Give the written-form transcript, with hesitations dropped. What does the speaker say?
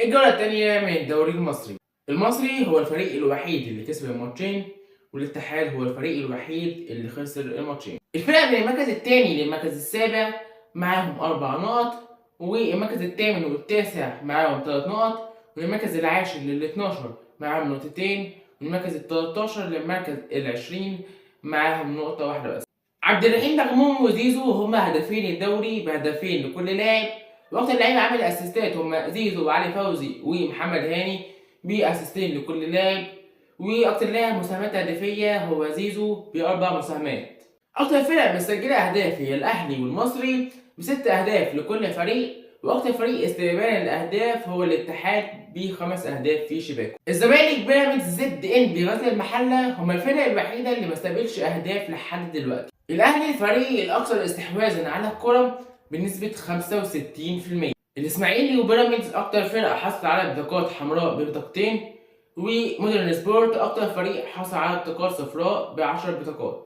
الجولة التانية من الدوري المصري. المصري هو الفريق الوحيد اللي كسب الماتشين، والاتحاد هو الفريق الوحيد اللي خسر الماتشين. الفرق من المركز التاني للمركز السابع معاهم 4 نقط، والمركز الثامن والتاسع معاهم 3 نقط، والمركز العاشر لل12 معاهم نقطتين، والمركز ال13 للمركز ال20 معاهم نقطة واحدة بس. عبد الرحيم مغموم وزيزو هما هدافين الدوري بهدفين لكل لاعب، واكتر لعيبه عامل اسيستات هما زيزو وعلي فوزي ومحمد هاني باسيستين لكل لاعب، واكتر لاعب مساهمات هدفيه هو زيزو ب4 مساهمات. اكتر فرق مسجله اهداف هي الاهلي والمصري ب6 اهداف لكل فريق، واكتر فريق استقبالا للاهداف هو الاتحاد ب5 اهداف في شباكه. الزمالك، بيراميدز، زد ان بغزل المحله هما الفرق الوحيده اللي ما استقبلش اهداف لحد دلوقتي. الاهلي الفريق الاكثر استحواذا على الكره بنسبه 65%. الاسماعيلي وبيراميدز اكتر فرقه حصلت على بطاقات حمراء ببطاقتين، ومودرن سبورت اكتر فريق حصل على بطاقات صفراء ب10 بطاقات.